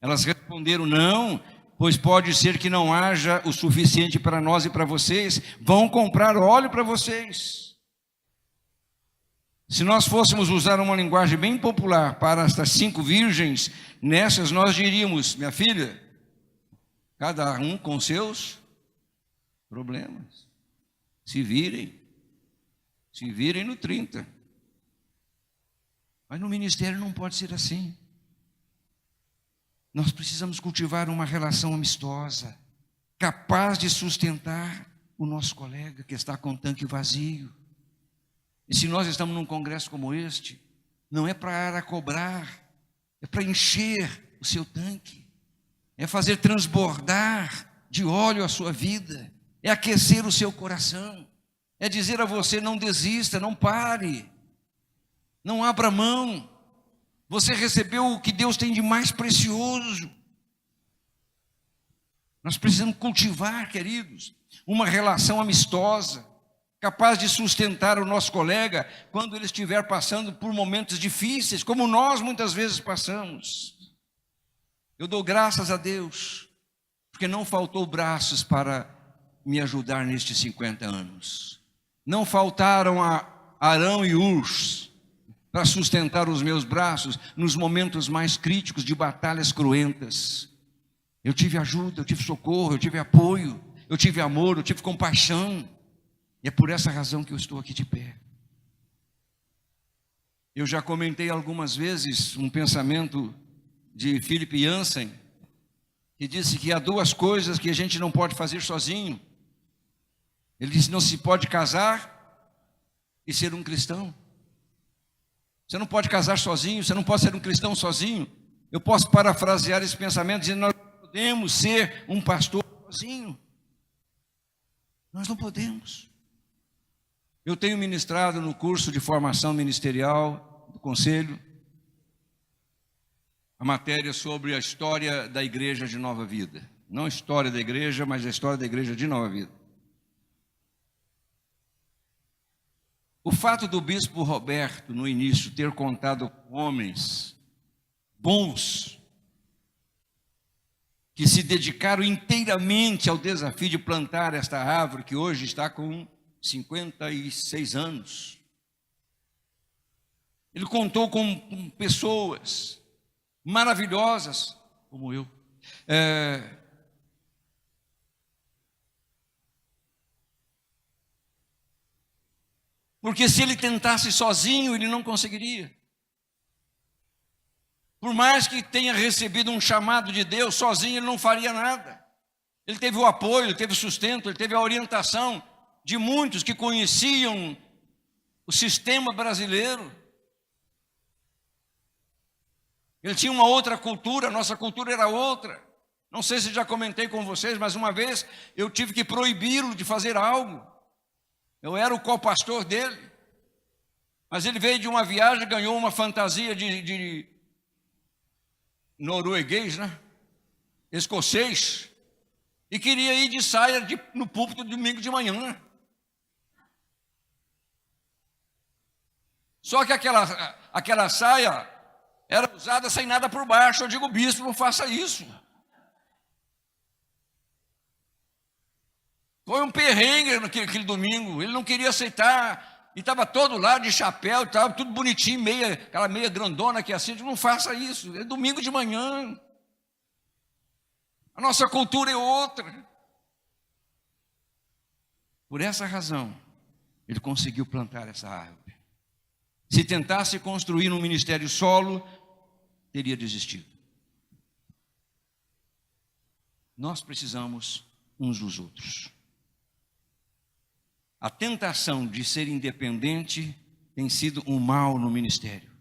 Elas responderam: não, pois pode ser que não haja o suficiente para nós e para vocês. Vão comprar óleo para vocês. Se nós fôssemos usar uma linguagem bem popular para estas 5 virgens, nessas nós diríamos: minha filha, cada um com seus problemas. Se virem no 30. Mas no ministério não pode ser assim. Nós precisamos cultivar uma relação amistosa, capaz de sustentar o nosso colega que está com o tanque vazio. E se nós estamos num congresso como este, não é para cobrar, é para encher o seu tanque, é fazer transbordar de óleo a sua vida, é aquecer o seu coração, é dizer a você: não desista, não pare, não abra mão. Você recebeu o que Deus tem de mais precioso. Nós precisamos cultivar, queridos, uma relação amistosa, capaz de sustentar o nosso colega quando ele estiver passando por momentos difíceis, como nós muitas vezes passamos. Eu dou graças a Deus, porque não faltou braços para me ajudar nestes 50 anos. Não faltaram a Arão e Urs para sustentar os meus braços nos momentos mais críticos de batalhas cruentas. Eu tive ajuda, eu tive socorro, eu tive apoio, eu tive amor, eu tive compaixão. E é por essa razão que eu estou aqui de pé. Eu já comentei algumas vezes um pensamento de Philip Yancey, que disse que há duas coisas que a gente não pode fazer sozinho. Ele disse: não se pode casar e ser um cristão. Você não pode casar sozinho, você não pode ser um cristão sozinho. Eu posso parafrasear esse pensamento dizendo: nós não podemos ser um pastor sozinho. Nós não podemos. Eu tenho ministrado no curso de formação ministerial do Conselho a matéria sobre a história da igreja de Nova Vida. Não a história da igreja, mas a história da igreja de Nova Vida. O fato do bispo Roberto, no início, ter contado com homens bons, que se dedicaram inteiramente ao desafio de plantar esta árvore, que hoje está com 56 anos. Ele contou com pessoas maravilhosas, como eu. Porque se ele tentasse sozinho, ele não conseguiria. Por mais que tenha recebido um chamado de Deus, sozinho ele não faria nada. Ele teve o apoio, ele teve o sustento, ele teve a orientação de muitos que conheciam o sistema brasileiro. Ele tinha uma outra cultura, a nossa cultura era outra. Não sei se já comentei com vocês, mas uma vez eu tive que proibi-lo de fazer algo. Eu era o co-pastor dele. Mas ele veio de uma viagem, ganhou uma fantasia de norueguês, né? Escocês. E queria ir de saia no púlpito domingo de manhã. Só que aquela saia era usada sem nada por baixo. Eu digo: bispo, não faça isso. Foi um perrengue naquele domingo. Ele não queria aceitar. E estava todo lá de chapéu, estava tudo bonitinho, aquela meia grandona que é assim. Eu digo: não faça isso, é domingo de manhã. A nossa cultura é outra. Por essa razão, ele conseguiu plantar essa árvore. Se tentasse construir um ministério solo, teria desistido. Nós precisamos uns dos outros. A tentação de ser independente tem sido um mal no ministério.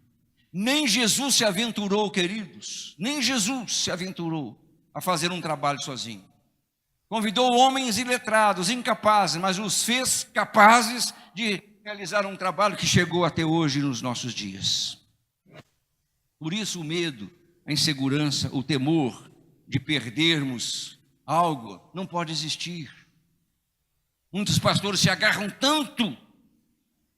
Nem Jesus se aventurou, queridos, nem Jesus se aventurou a fazer um trabalho sozinho. Convidou homens iletrados, incapazes, mas os fez capazes de realizar um trabalho que chegou até hoje nos nossos dias. Por isso o medo, a insegurança, o temor de perdermos algo não pode existir. Muitos pastores se agarram tanto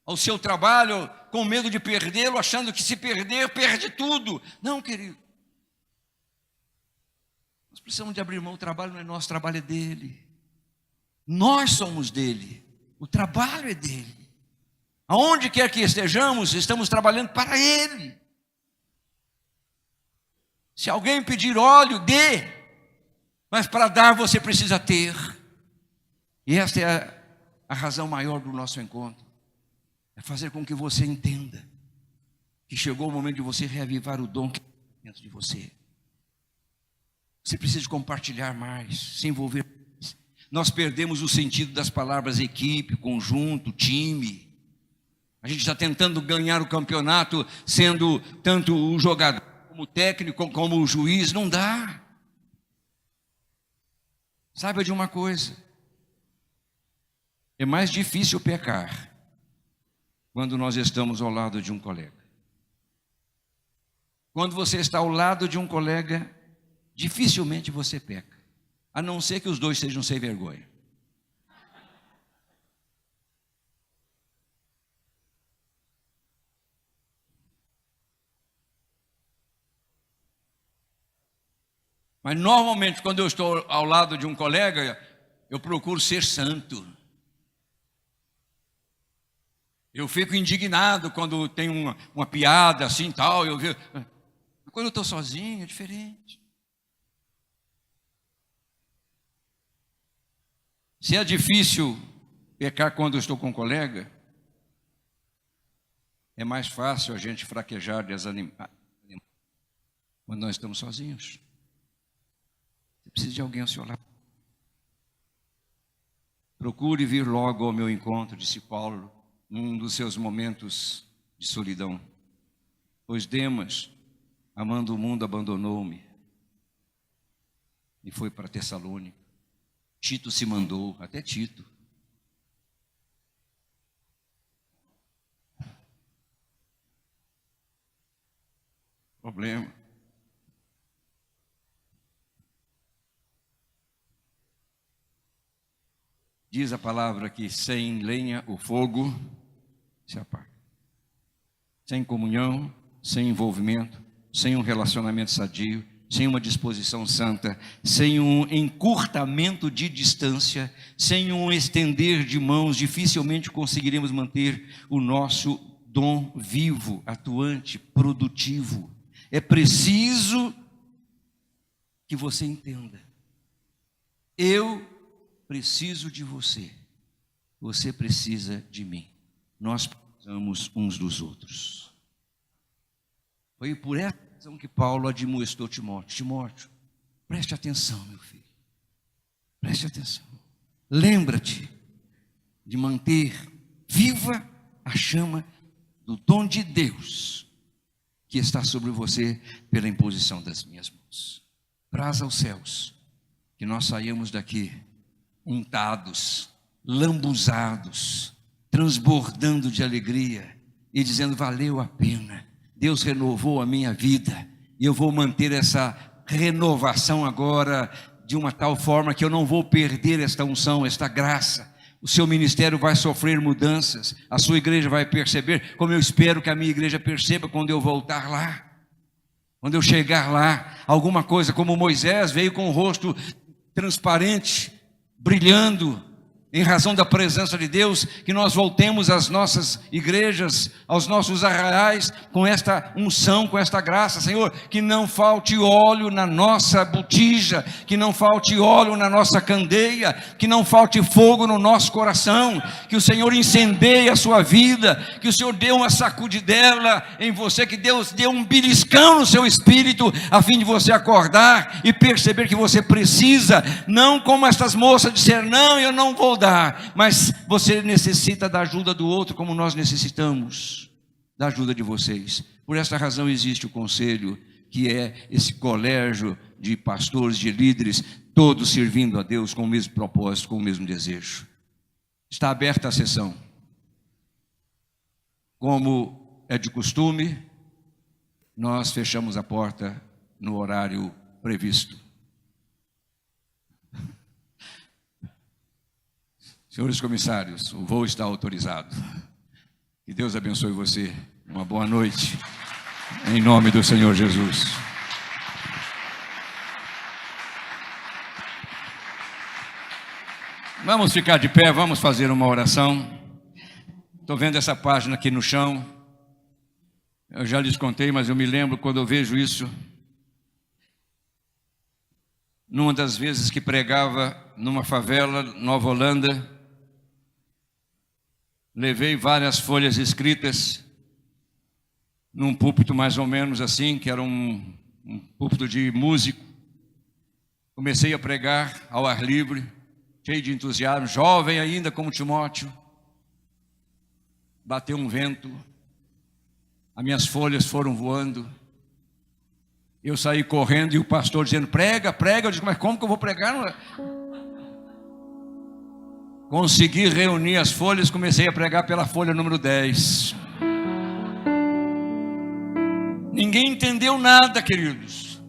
ao seu trabalho com medo de perdê-lo, achando que se perder, perde tudo. Não, querido. Nós precisamos de abrir mão. O trabalho não é nosso, o trabalho é dele. Nós somos dele. O trabalho é dele. Aonde quer que estejamos, estamos trabalhando para ele. Se alguém pedir óleo, dê. Mas para dar você precisa ter. E esta é a razão maior do nosso encontro. É fazer com que você entenda que chegou o momento de você reavivar o dom que está dentro de você. Você precisa compartilhar mais, se envolver mais. Nós perdemos o sentido das palavras equipe, conjunto, time. A gente está tentando ganhar o campeonato sendo tanto o jogador como o técnico, como o juiz. Não dá. Saiba de uma coisa. É mais difícil pecar quando nós estamos ao lado de um colega. Quando você está ao lado de um colega, dificilmente você peca, a não ser que os dois sejam sem vergonha. Mas normalmente quando eu estou ao lado de um colega, eu procuro ser santo. Eu fico indignado quando tem uma piada assim tal, eu vejo. Quando eu estou sozinho é diferente. Se é difícil pecar quando eu estou com um colega, é mais fácil a gente fraquejar, desanimar quando nós estamos sozinhos. Você precisa de alguém ao seu lado. Procure vir logo ao meu encontro, disse Paulo, num dos seus momentos de solidão. Pois Demas, amando o mundo, abandonou-me e foi para Tessalônica. Tito se mandou, até Tito. Problema. Diz a palavra que sem lenha o fogo se apaga. Sem comunhão, sem envolvimento, sem um relacionamento sadio, sem uma disposição santa, sem um encurtamento de distância, sem um estender de mãos, dificilmente conseguiremos manter o nosso dom vivo, atuante, produtivo. É preciso que você entenda. Eu preciso de você. Você precisa de mim. Nós precisamos uns dos outros. Foi por essa razão que Paulo admoestou Timóteo. Timóteo, preste atenção, meu filho. Preste atenção. Lembra-te de manter viva a chama do dom de Deus que está sobre você pela imposição das minhas mãos. Praza aos céus que nós saímos daqui untados, lambuzados, transbordando de alegria e dizendo: valeu a pena, Deus renovou a minha vida e eu vou manter essa renovação agora de uma tal forma que eu não vou perder esta unção, esta graça. O seu ministério vai sofrer mudanças, a sua igreja vai perceber, como eu espero que a minha igreja perceba quando eu voltar lá. Quando eu chegar lá, alguma coisa como Moisés veio com o rosto transparente, brilhando, em razão da presença de Deus, que nós voltemos às nossas igrejas, aos nossos arraiais, com esta unção, com esta graça, Senhor, que não falte óleo na nossa botija, que não falte óleo na nossa candeia, que não falte fogo no nosso coração, que o Senhor incendeie a sua vida, que o Senhor dê uma sacudidela em você, que Deus dê um beliscão no seu espírito, a fim de você acordar e perceber que você precisa, não como estas moças disseram: não, eu não vou dar, mas você necessita da ajuda do outro, como nós necessitamos da ajuda de vocês. Por essa razão existe o conselho, que é esse colégio de pastores, de líderes, todos servindo a Deus com o mesmo propósito, com o mesmo desejo. Está aberta a sessão. Como é de costume, nós fechamos a porta no horário previsto. Senhores comissários, o voo está autorizado. Que Deus abençoe você. Uma boa noite. Em nome do Senhor Jesus. Vamos ficar de pé, vamos fazer uma oração. Estou vendo essa página aqui no chão. Eu já lhes contei, mas eu me lembro quando eu vejo isso. Numa das vezes que pregava numa favela, Nova Holanda, levei várias folhas escritas num púlpito mais ou menos assim, que era um púlpito de músico. Comecei a pregar ao ar livre, cheio de entusiasmo, jovem ainda como Timóteo. Bateu um vento, as minhas folhas foram voando. Eu saí correndo e o pastor dizendo: prega, prega. Eu disse: mas como que eu vou pregar? Consegui reunir as folhas, comecei a pregar pela folha número 10. Ninguém entendeu nada, queridos,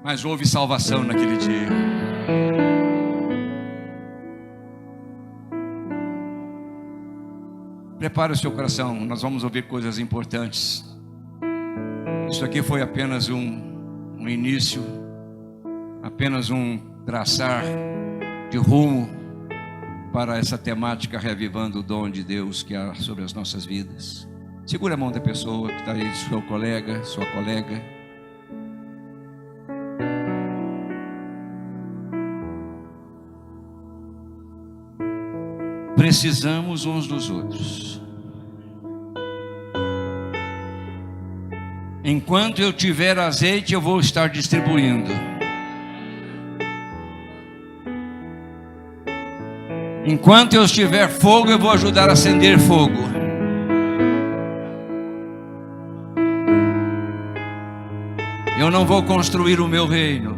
mas houve salvação naquele dia. Prepare o seu coração, nós vamos ouvir coisas importantes. Isso aqui foi apenas um início, apenas um traçar de rumo para essa temática revivando o dom de Deus que há sobre as nossas vidas. Segura a mão da pessoa que está aí, seu colega, sua colega. Precisamos uns dos outros. Enquanto eu tiver azeite, eu vou estar distribuindo. Enquanto eu estiver fogo, eu vou ajudar a acender fogo. Eu não vou construir o meu reino.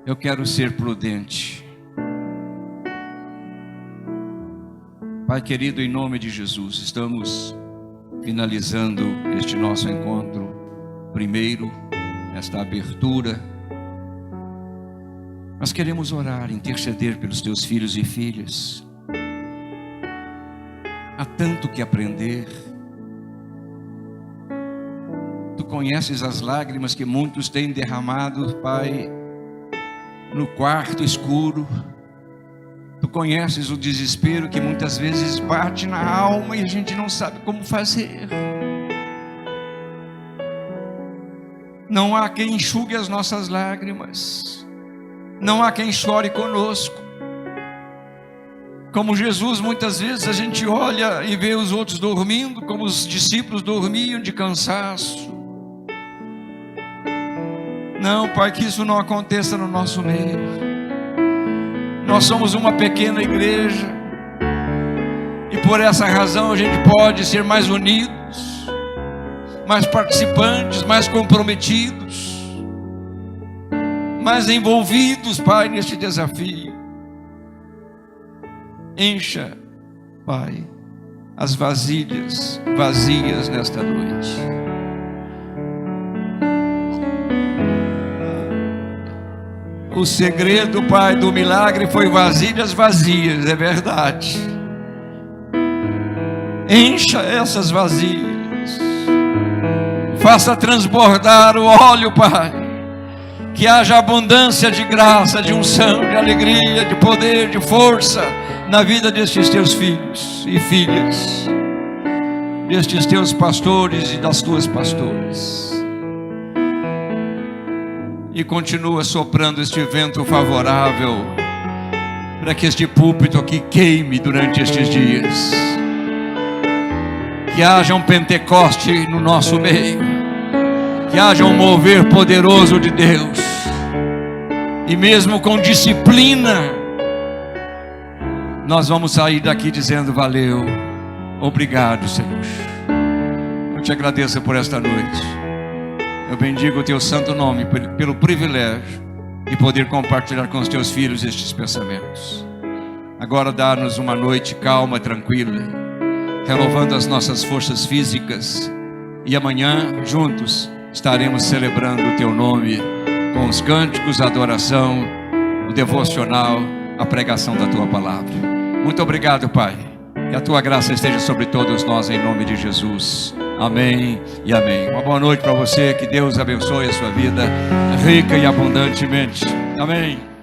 Eu quero ser prudente. Pai querido, em nome de Jesus, estamos finalizando este nosso encontro. Primeiro, esta abertura. Nós queremos orar, interceder pelos teus filhos e filhas. Há tanto que aprender. Tu conheces as lágrimas que muitos têm derramado, Pai, no quarto escuro. Tu conheces o desespero que muitas vezes bate na alma e a gente não sabe como fazer. Não há quem enxugue as nossas lágrimas. Não há quem chore conosco. Como Jesus, muitas vezes a gente olha e vê os outros dormindo, como os discípulos dormiam de cansaço. Não, Pai, que isso não aconteça no nosso meio. Nós somos uma pequena igreja, e por essa razão a gente pode ser mais unidos, mais participantes, mais comprometidos, mais envolvidos, Pai, neste desafio. Encha, Pai, as vasilhas vazias nesta noite. O segredo, Pai, do milagre foi vasilhas vazias, é verdade. Encha essas vasilhas. Faça transbordar o óleo, Pai. Que haja abundância de graça, de unção, de alegria, de poder, de força na vida destes teus filhos e filhas, destes teus pastores e das tuas pastoras. E continua soprando este vento favorável para que este púlpito aqui queime durante estes dias. Que haja um Pentecoste no nosso meio. Que haja um mover poderoso de Deus. E mesmo com disciplina, nós vamos sair daqui dizendo: valeu, obrigado, Senhor. Eu te agradeço por esta noite. Eu bendigo o teu santo nome pelo privilégio de poder compartilhar com os teus filhos estes pensamentos. Agora dá-nos uma noite calma, tranquila, renovando as nossas forças físicas. E amanhã, juntos, estaremos celebrando o teu nome com os cânticos, a adoração, o devocional, a pregação da tua palavra. Muito obrigado, Pai. Que a tua graça esteja sobre todos nós, em nome de Jesus. Amém e amém. Uma boa noite para você. Que Deus abençoe a sua vida rica e abundantemente. Amém.